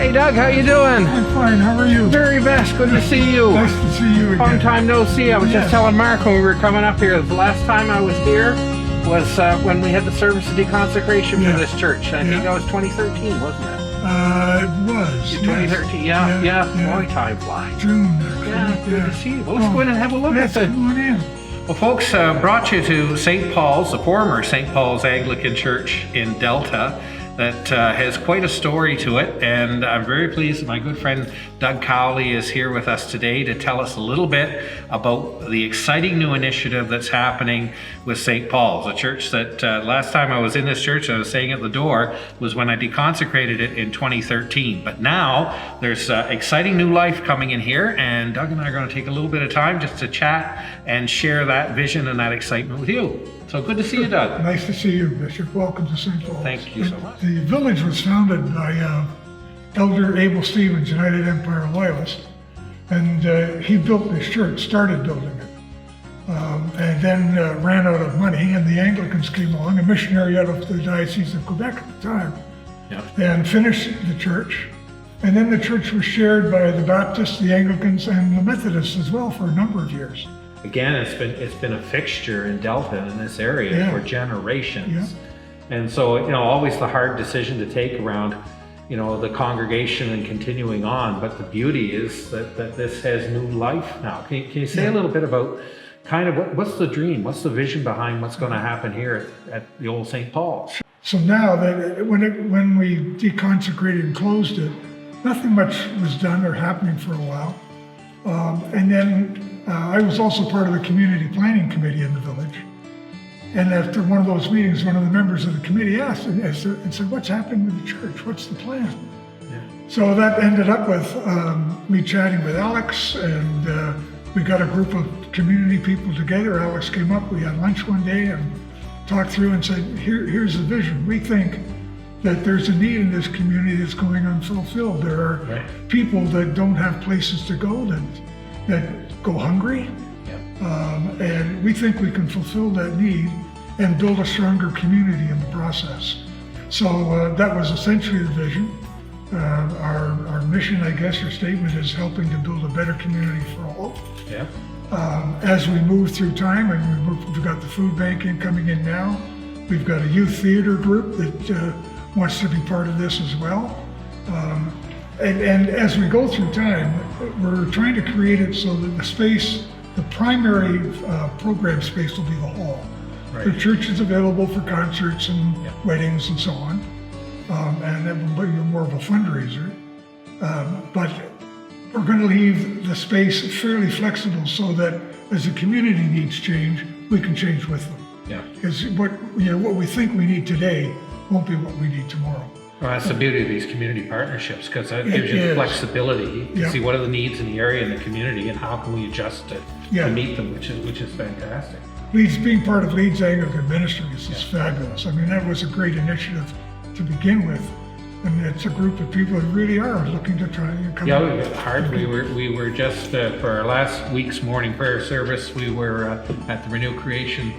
Hey Doug, how you doing? I'm fine, how are you? Very best, good to see you. Nice to see you again. Long time no see. I was just telling Mark when we were coming up here, the last time I was here was when we had the service of deconsecration for this church. I think that was 2013, wasn't it? It was. 2013, yeah. Boy, time flies. June. Yeah, good to see you. Well, let's go in and have a look at it. Come on in. Well, folks, brought you to St. Paul's, the former St. Paul's Anglican Church in Delta. That has quite a story to it, and I'm very pleased that my good friend Doug Cowley is here with us today to tell us a little bit about the exciting new initiative that's happening with St. Paul's, a church that last time I was in this church, I was saying at the door, was when I deconsecrated it in 2013. But now there's exciting new life coming in here, and Doug and I are going to take a little bit of time just to chat and share that vision and that excitement with you. So good to see you, Doug. Nice to see you, Bishop. Welcome to St. Paul's. Thank you so much. The village was founded by Elder Abel Stevens, United Empire Loyalist, and he built this church, started building it, and then ran out of money, and the Anglicans came along, a missionary out of the Diocese of Quebec at the time, and finished the church. And then the church was shared by the Baptists, the Anglicans, and the Methodists as well for a number of years. Again, it's been a fixture in Delta in this area for generations. And so, always the hard decision to take around, the congregation and continuing on. But the beauty is that this has new life now. Can you say a little bit about kind of what's the dream? What's the vision behind what's going to happen here at the old St. Paul's? So now that when we deconsecrated and closed it, nothing much was done or happening for a while. And then I was also part of the community planning committee in the village. And after one of those meetings, one of the members of the committee asked and said, what's happening with the church? What's the plan? So that ended up with me chatting with Alex, and we got a group of community people together. Alex came up, we had lunch one day and talked through and said, here's the vision. We think that there's a need in this community that's going unfulfilled. There are people that don't have places to go, that go hungry. And we think we can fulfill that need and build a stronger community in the process. So that was essentially the vision. Our mission, I guess, or statement is helping to build a better community for all. As we move through time, and we've got the food banking coming in now. We've got a youth theater group that wants to be part of this as well. And as we go through time, we're trying to create it so that the primary program space will be the hall. The church is available for concerts and weddings and so on, and that will be more of a fundraiser. But we're going to leave the space fairly flexible so that as the community needs change, we can change with them. Because what we think we need today won't be what we need tomorrow. Well, that's the beauty of these community partnerships, because that gives you the flexibility to see what are the needs in the area and the community, and how can we adjust to meet them, which is fantastic. Being part of Leeds Anglican Ministries is fabulous. I mean, that was a great initiative to begin with, and it's a group of people that really are looking to try and come. We worked hard. We were just for our last week's morning prayer service. We were at the Renew Creation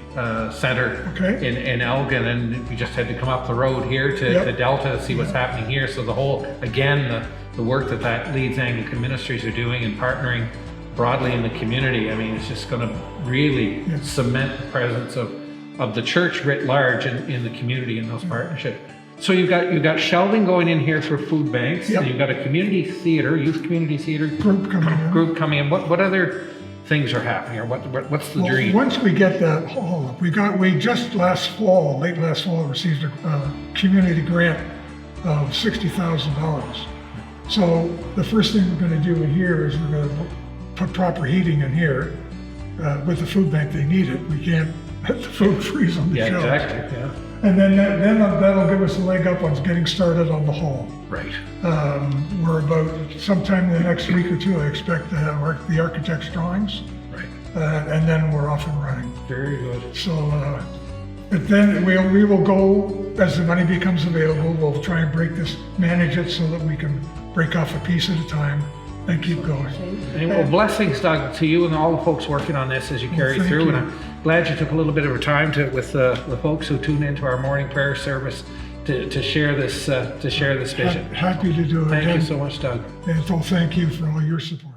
Centre in Elgin, and we just had to come up the road here to Delta to see what's happening here. So the whole, again, the work that Leeds Anglican Ministries are doing and partnering broadly in the community, I mean, it's just going to really cement the presence of the church writ large in the community in those partnerships. So you've got shelving going in here for food banks, and you've got a community theater, youth community theater group coming in. What other things are happening, or what's the dream? Once we get that hall up, we just late last fall, received a community grant of $60,000. So the first thing we're going to do in here is we're going to put proper heating in here. With the food bank, they need it. We can't let the food freeze on the shelves. Exactly. And then that'll give us a leg up on getting started on the hall. Right. We're about sometime in the next week or two, I expect to have the architect's drawings. Right. And then we're off and running. Very good. So, but then we will go, as the money becomes available, we'll try and manage it so that we can break off a piece at a time and keep going. And well, blessings, Doug, to you and all the folks working on this as you carry through. And I'm glad you took a little bit of time with the folks who tune into our morning prayer service to share this vision. Happy to do it. Thank you so much, Doug. And so thank you for all your support.